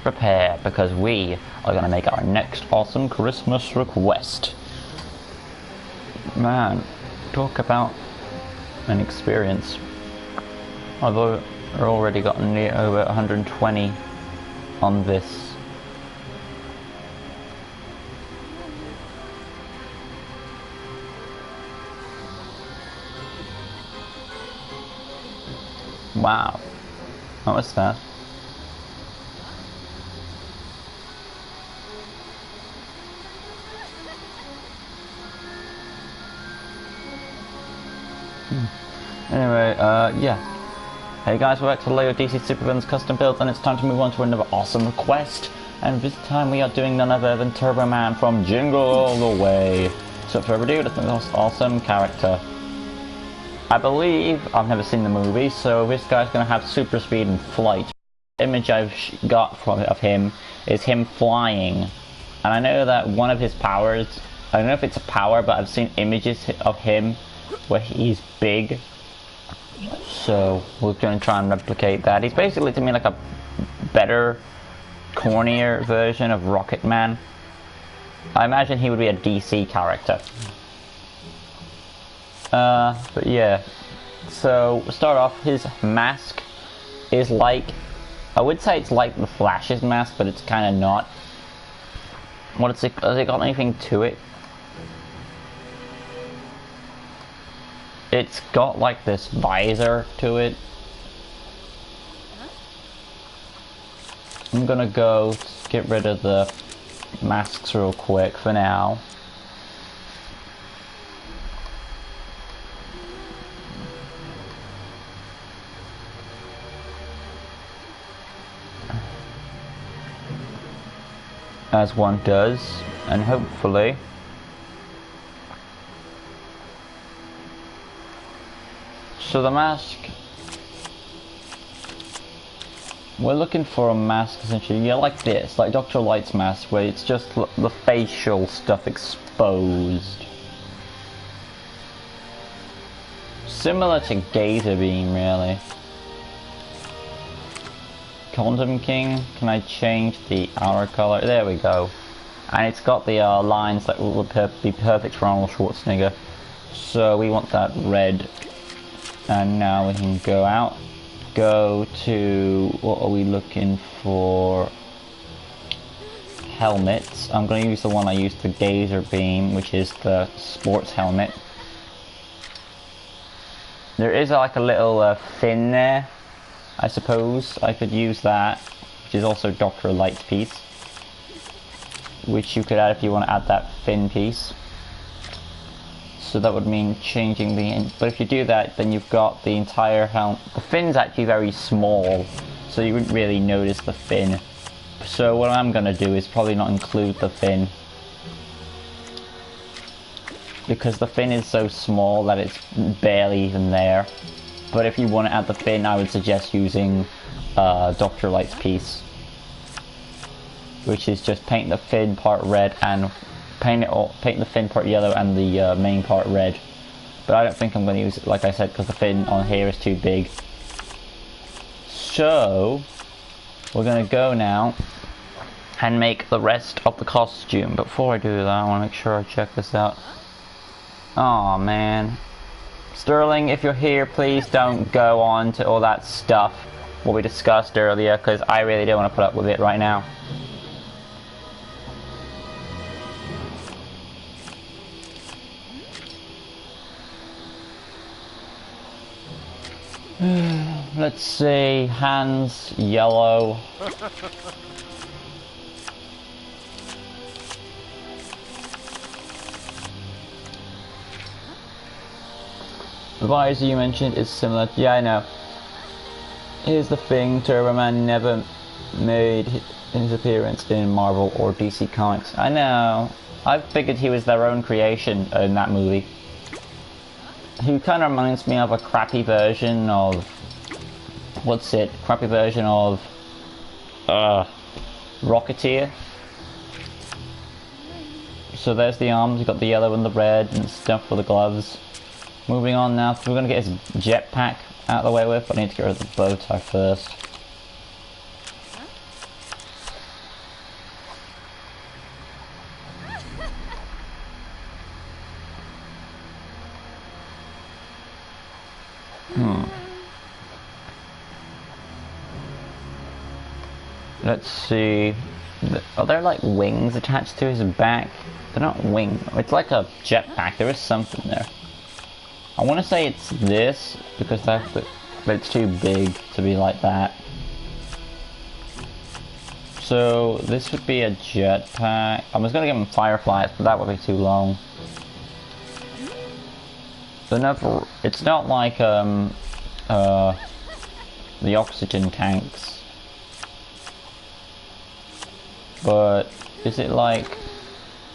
prepare, because we are going to make our next awesome Christmas request. Man, talk about an experience. I've already gotten near over 120 on this. Wow, that was fast. Anyway, yeah. Hey guys, we're back to Lego DC Supervillains custom builds, and it's time to move on to another awesome request. And this time we are doing none other than Turboman from Jingle All the Way. So without further ado, that's the most awesome character. I believe, I've never seen the movie, so this guy's gonna have super speed and flight. The image I've got of him is him flying. And I know that one of his powers, I don't know if it's a power, but I've seen images of him where he's big. So we're going to try and replicate that. He's basically to me like a better, cornier version of Rocket Man. I imagine he would be a DC character. But yeah. So we'll start off, his mask is like, I would say it's like the Flash's mask, but it's kind of not. What is it? Has it got anything to it? It's got like this visor to it. I'm gonna go get rid of the masks real quick for now. As one does, and hopefully so the mask, we're looking for a mask essentially, yeah, like this, like Dr. Light's mask, where it's just the facial stuff exposed. Similar to Gazer Beam, really. Quantum King, can I change the outer color? There we go. And it's got the lines that would be perfect for Arnold Schwarzenegger. So we want that red. And now we can go out, go to, what are we looking for? Helmets. I'm going to use the one I used for Gazer Beam, which is the sports helmet. There is like a little fin there, I suppose. I could use that, which is also Dr. Light's piece, which you could add if you want to add that fin piece. So that would mean changing the, but if you do that, then you've got the entire helmet. The fin's actually very small, so you wouldn't really notice the fin. So what I'm going to do is probably not include the fin, because the fin is so small that it's barely even there. But if you want to add the fin, I would suggest using Dr. Light's piece, which is just paint the fin part red and paint the fin part yellow and the main part red. But I don't think I'm going to use it, like I said, because the fin on here is too big. So we're going to go now and make the rest of the costume. Before I do that, I want to make sure I check this out. Oh man, Sterling, if you're here, please don't go on to all that stuff what we discussed earlier, because I really don't want to put up with it right now. Let's see, hands, yellow. The visor you mentioned is similar. Yeah, I know. Here's the thing, Turboman never made his appearance in Marvel or DC Comics. I know. I figured he was their own creation in that movie. He kind of reminds me of a crappy version of, crappy version of Rocketeer. So there's the arms, you've got the yellow and the red and stuff for the gloves. Moving on now, so we're going to get his jetpack out of the way with, but I need to get rid of the bow tie first. Let's see. Are there like wings attached to his back? They're not wings. It's like a jetpack. There is something there. I want to say it's this because but it's too big to be like that. So this would be a jetpack. I was gonna give him fireflies, but that would be too long. It's not like the oxygen tanks, but is it like?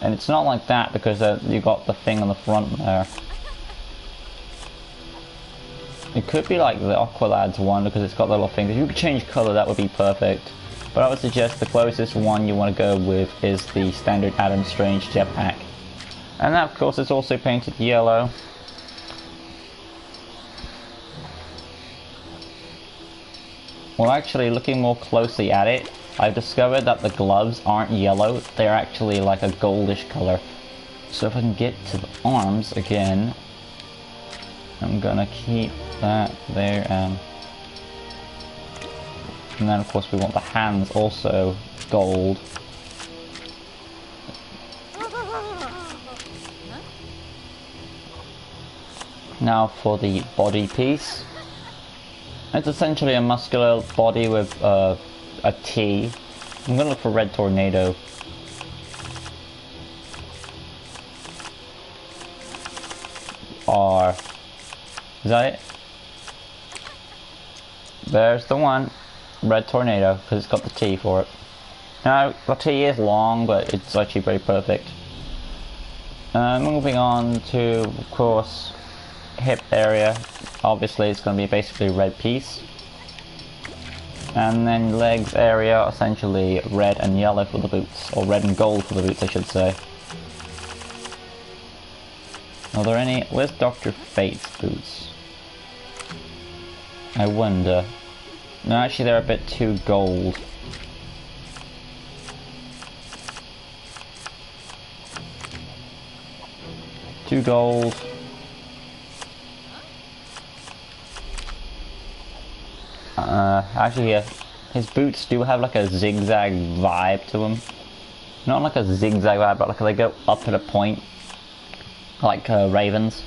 And it's not like that because you got the thing on the front there. It could be like the Aqualad's one because it's got the little things. If you could change color, that would be perfect. But I would suggest the closest one you want to go with is the standard Adam Strange jetpack. And that, of course, is also painted yellow. Well, actually, looking more closely at it, I've discovered that the gloves aren't yellow. They're actually like a goldish color. So if I can get to the arms again, I'm gonna keep that there. And then, of course, we want the hands also gold. Now for the body piece. It's essentially a muscular body with a T. I'm gonna look for Red Tornado. R. Is that it? There's the one. Red Tornado, because it's got the T for it. Now, the T is long, but it's actually very perfect. Moving on to, of course, hip area. Obviously, it's going to be basically a red piece. And then legs area, essentially red and yellow for the boots. Or red and gold for the boots, I should say. Are there any... Where's Dr. Fate's boots? I wonder... No, actually they're a bit too gold. Too gold. Actually, yeah, his boots do have like a zigzag vibe to them. Not like a zigzag vibe, but like they go up at a point. Like ravens.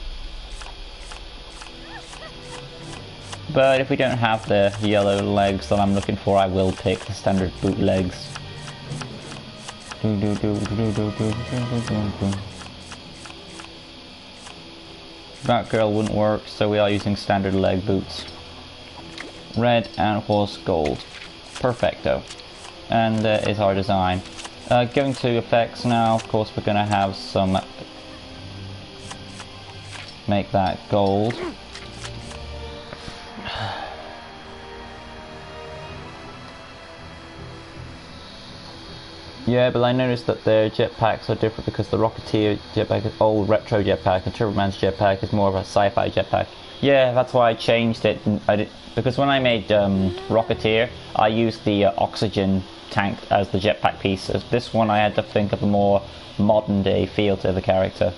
But if we don't have the yellow legs that I'm looking for, I will pick the standard boot legs. Batgirl wouldn't work, so we are using standard leg boots. Red and of course gold. Perfecto. And that is our design. Going to effects now, of course we're going to have some... Make that gold. Yeah, but I noticed that their jetpacks are different because the Rocketeer jetpack is old retro jetpack and Turboman's jetpack is more of a sci-fi jetpack. Yeah, that's why I changed it. Because when I made Rocketeer, I used the oxygen tank as the jetpack piece. As this one, I had to think of a more modern day feel to the character.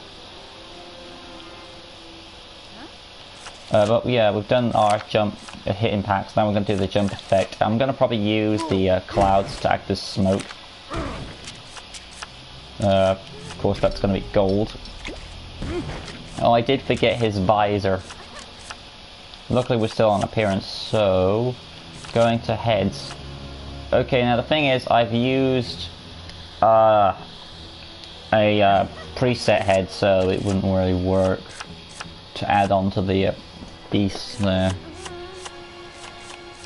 But yeah, we've done our jump hit impacts. Now we're going to do the jump effect. I'm going to probably use the clouds to act as smoke. Of course, that's going to be gold. Oh, I did forget his visor. Luckily, we're still on appearance, so going to heads. Okay, now the thing is, I've used a preset head, so it wouldn't really work to add on to the beast there.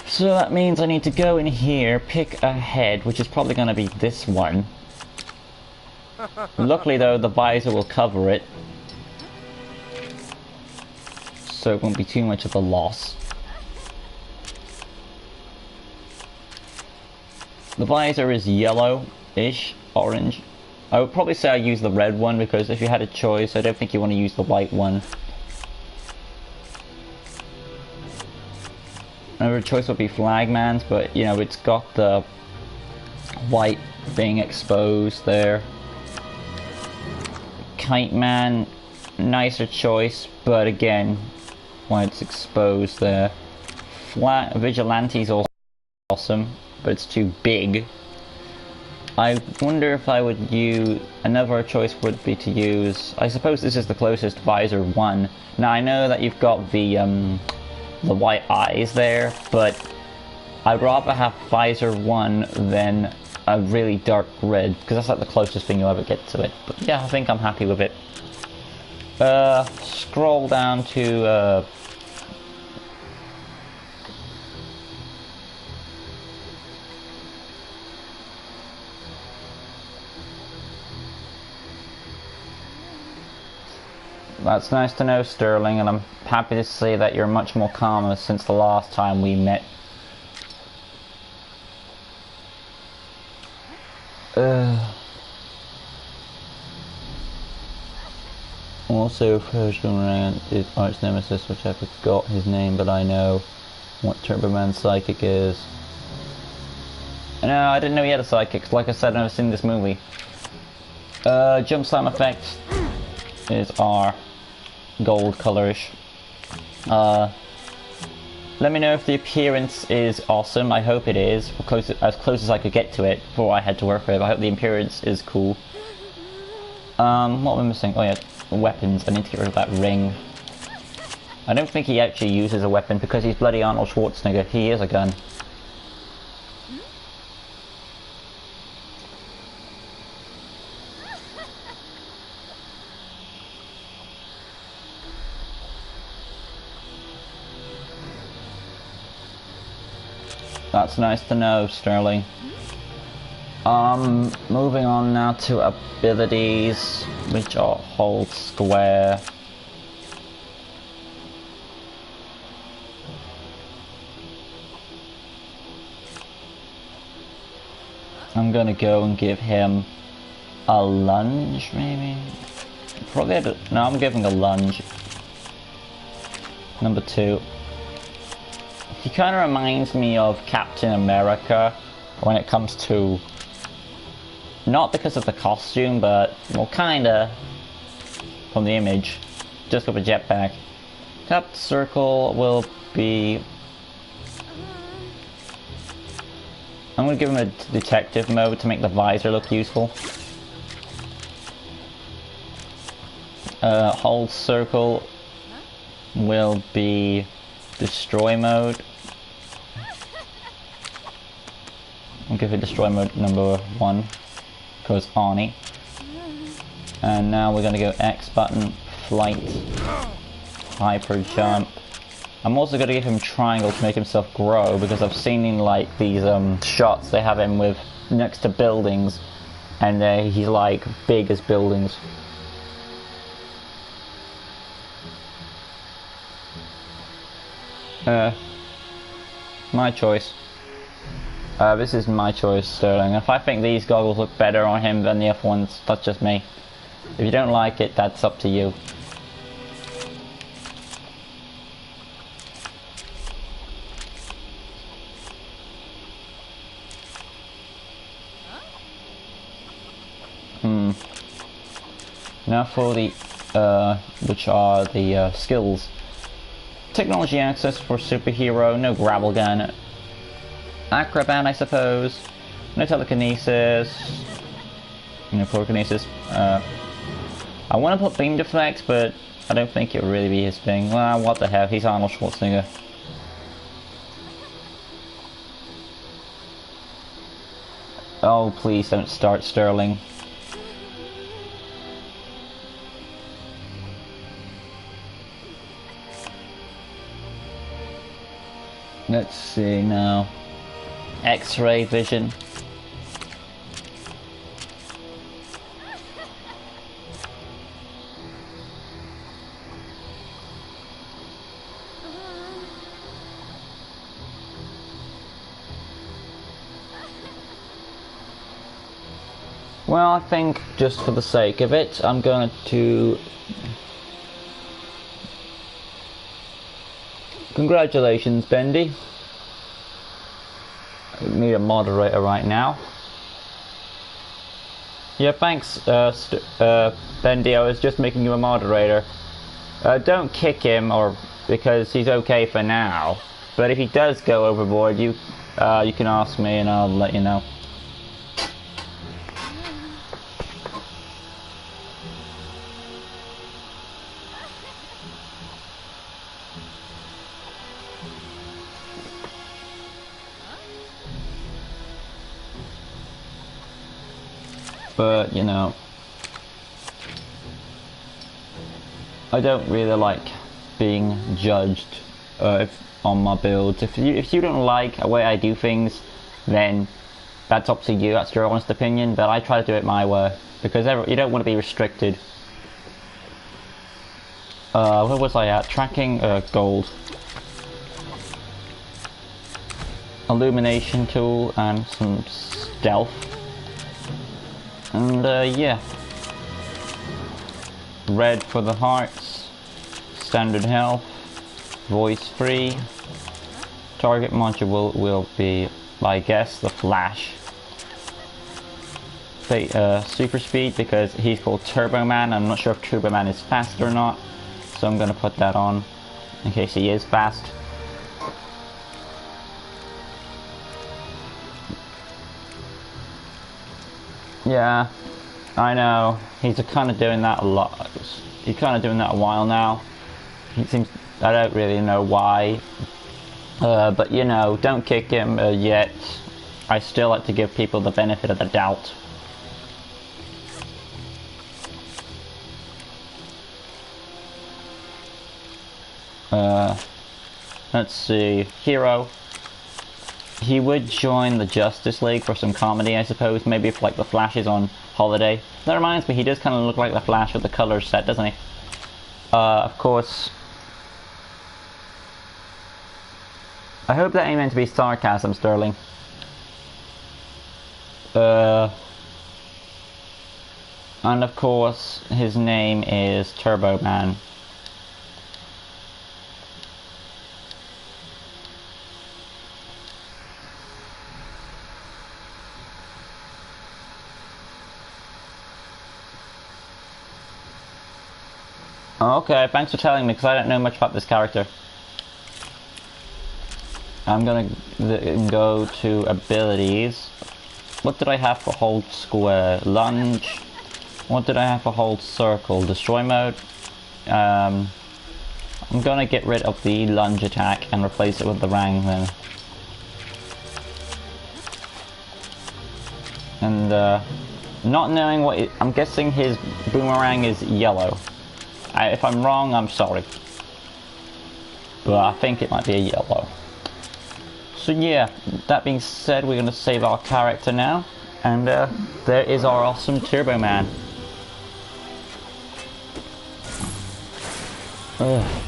So that means I need to go in here, pick a head, which is probably going to be this one. Luckily though, the visor will cover it, so it won't be too much of a loss. The visor is yellow-ish, orange. I would probably say I use the red one because if you had a choice, I don't think you want to use the white one. Another choice would be Flagman's, but you know, it's got the white being exposed there. Kite Man, nicer choice, but again, why it's exposed there. Flat Vigilante's awesome, but it's too big. I wonder if I would use... Another choice would be to use... I suppose this is the closest Visor 1. Now I know that you've got the white eyes there, but I'd rather have Visor 1 than a really dark red, because that's like the closest thing you'll ever get to it. But yeah, I think I'm happy with it. Scroll down to that's nice to know, Sterling, and I'm happy to see that you're much more calmer since the last time we met. Also, Persian Rant is arch nemesis, which I forgot his name, but I know what Turboman's psychic is. No, I didn't know he had a psychic. Like I said, I've never seen this movie. Jump slam effect is our gold colorish. Let me know if the appearance is awesome. I hope it is, as close as I could get to it before I had to work with it. I hope the appearance is cool. What am I missing? Oh yeah, weapons. I need to get rid of that ring. I don't think he actually uses a weapon because he's bloody Arnold Schwarzenegger. He is a gun. That's nice to know, Sterling. Moving on now to abilities, which are hold square. I'm gonna go and give him a lunge, maybe? Probably no, I'm giving a lunge. Number 2. He kind of reminds me of Captain America when it comes to, not because of the costume, but, well, kinda from the image, just with a jetpack. Tap circle will be... I'm gonna give him a detective mode to make the visor look useful. Hold circle will be destroy mode. I'll give it destroy mode number 1 because Arnie. And now we're going to go X button, flight, hyper jump. I'm also going to give him triangle to make himself grow because I've seen in like these shots they have him with next to buildings and he's like big as buildings. My choice. This is my choice, Sterling. If I think these goggles look better on him than the other ones, that's just me. If you don't like it, that's up to you. Now for the, which are the skills. Technology access for superhero, no gravel gun. Acrobat, I suppose. No telekinesis. No pyrokinesis. I want to put beam deflect, but I don't think it would really be his thing. Well, what the hell, he's Arnold Schwarzenegger. Oh, please don't start, Sterling. Let's see now. X-ray vision. Well, I think just for the sake of it, I'm going to... Congratulations, Bendy. I need a moderator right now. Yeah, thanks, Bendy. I was just making you a moderator. Don't kick him or because he's okay for now. But if he does go overboard, you can ask me and I'll let you know. But, you know, I don't really like being judged on my builds. If you don't like the way I do things, then that's up to you. That's your honest opinion. But I try to do it my way because you don't want to be restricted. Where was I at? Tracking gold, illumination tool, and some stealth. And yeah, red for the hearts, standard health, voice free. Target module will be, I guess, the Flash. Super speed because he's called Turboman. I'm not sure if Turboman is fast or not, so I'm gonna put that on in case he is fast. Yeah, I know. He's kind of doing that a lot. He's kind of doing that a while now. He seems. I don't really know why. But you know, don't kick him yet. I still like to give people the benefit of the doubt. Let's see. Hero. He would join the Justice League for some comedy, I suppose. Maybe if like the Flash is on holiday. That reminds me, he does kind of look like the Flash with the colors set, doesn't he? Of course. I hope that ain't meant to be sarcasm, Sterling. And of course, his name is Turboman. Okay, thanks for telling me, because I don't know much about this character. I'm gonna go to abilities. What did I have for hold square? Lunge. What did I have for hold circle? Destroy mode. I'm gonna get rid of the lunge attack and replace it with the rang then. And not knowing what I'm guessing his boomerang is yellow. If I'm wrong, I'm sorry. But I think it might be a yellow. So yeah, that being said, we're going to save our character now. And there is our awesome Turboman. Ugh.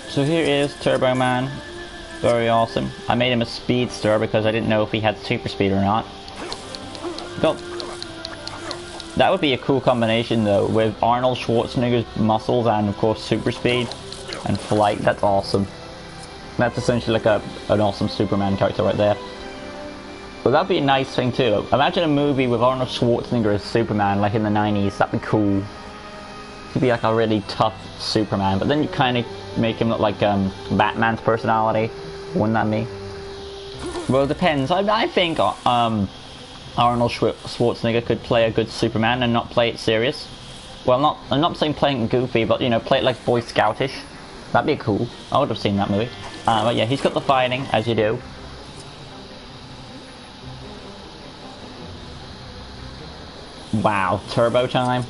So here is Turboman. Very awesome. I made him a speedster because I didn't know if he had super speed or not. Well, that would be a cool combination though, with Arnold Schwarzenegger's muscles and of course super speed and flight. That's awesome. That's essentially like an awesome Superman character right there. But that'd be a nice thing too. Imagine a movie with Arnold Schwarzenegger as Superman, like in the 90s. That'd be cool. He'd be like a really tough Superman, but then you kind of make him look like Batman's personality. Wouldn't that be? Well, it depends. I think Arnold Schwarzenegger could play a good Superman and not play it serious. Well, I'm not saying playing goofy, but you know, play it like Boy Scoutish. That'd be cool. I would have seen that movie. But yeah, he's got the fighting, as you do. Wow, turbo time.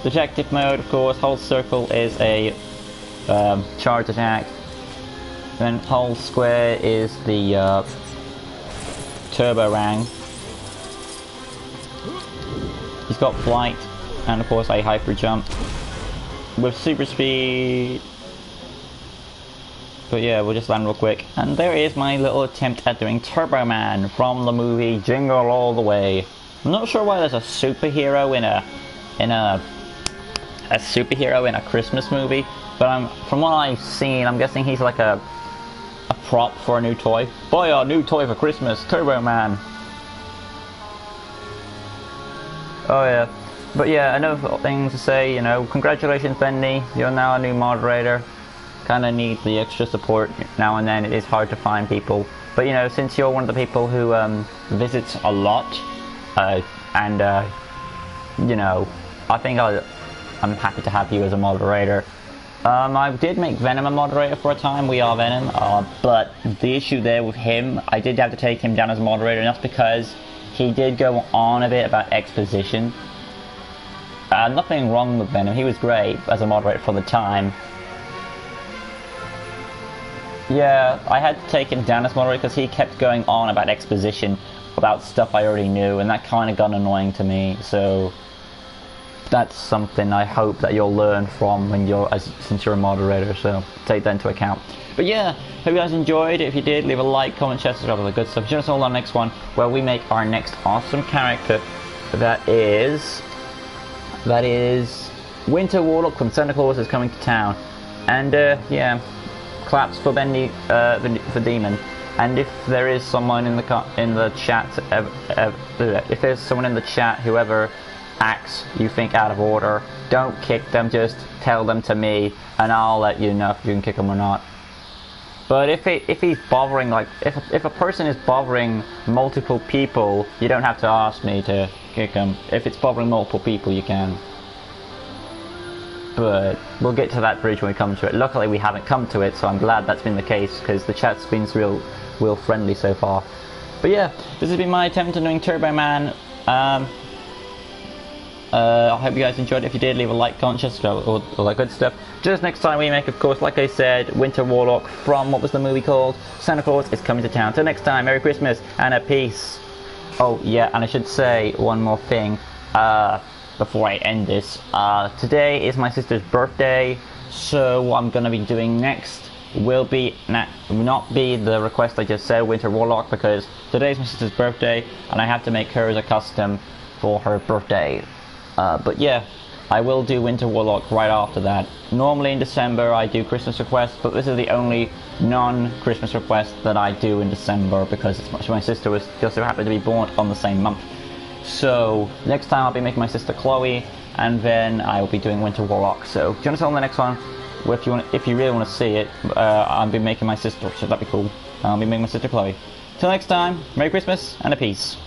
Detective mode, of course. Hold circle is a charge attack. Then hold square is the turbo rang. He's got flight and of course a hyper jump with super speed. But yeah, we'll just land real quick. And there is my little attempt at doing Turboman from the movie Jingle All the Way. I'm not sure why there's a superhero in a Christmas movie, but from what I've seen, I'm guessing he's like a prop for a new toy. Buy a new toy for Christmas, Turboman. Oh yeah. But yeah, another thing to say, you know, congratulations Bendy, you're now a new moderator. Kinda need the extra support now and then, it is hard to find people. But you know, since you're one of the people who visits a lot, and you know, I think I'm happy to have you as a moderator. I did make Venom a moderator for a time, We Are Venom, but the issue there with him, I did have to take him down as a moderator, and that's because he did go on a bit about exposition. Nothing wrong with Venom, he was great as a moderator for the time. Yeah, I had to take him down as moderator because he kept going on about exposition, about stuff I already knew, and that kind of got annoying to me, so that's something I hope that you'll learn from when since you're a moderator, so take that into account. But yeah, hope you guys enjoyed. If you did, leave a like, comment, share, subscribe, all the good stuff. Join us all on the next one, where we make our next awesome character. That is Winter Warlock from Santa Claus is Coming to Town. And yeah, claps for Bendy, for Demon. And if there is someone in the chat, if there's someone in the chat, whoever acts you think out of order, don't kick them, just tell them to me and I'll let you know if you can kick them or not. But if he's bothering, like if a person is bothering multiple people, you don't have to ask me to kick him. If it's bothering multiple people, you can. But we'll get to that bridge when we come to it. Luckily we haven't come to it, so I'm glad that's been the case, because the chat's been real friendly so far. But yeah, this has been my attempt at doing Turboman. I hope you guys enjoyed it. If you did, leave a like, comment, subscribe, all that good stuff. Just next time we make, of course, like I said, Winter Warlock from, what was the movie called? Santa Claus is Coming to Town. Till next time, Merry Christmas and a peace. Oh yeah, and I should say one more thing before I end this. Today is my sister's birthday, so what I'm going to be doing next will be not be the request I just said, Winter Warlock, because today's my sister's birthday and I have to make hers a custom for her birthday. But yeah, I will do Winter Warlock right after that. Normally in December I do Christmas requests, but this is the only non-Christmas request that I do in December, because my sister was just so happened to be born on the same month. So next time I'll be making my sister Chloe, and then I will be doing Winter Warlock. So join us on the next one. If you really want to see it, I'll be making my sister, so that'd be cool. I'll be making my sister Chloe. Till next time, Merry Christmas and a peace.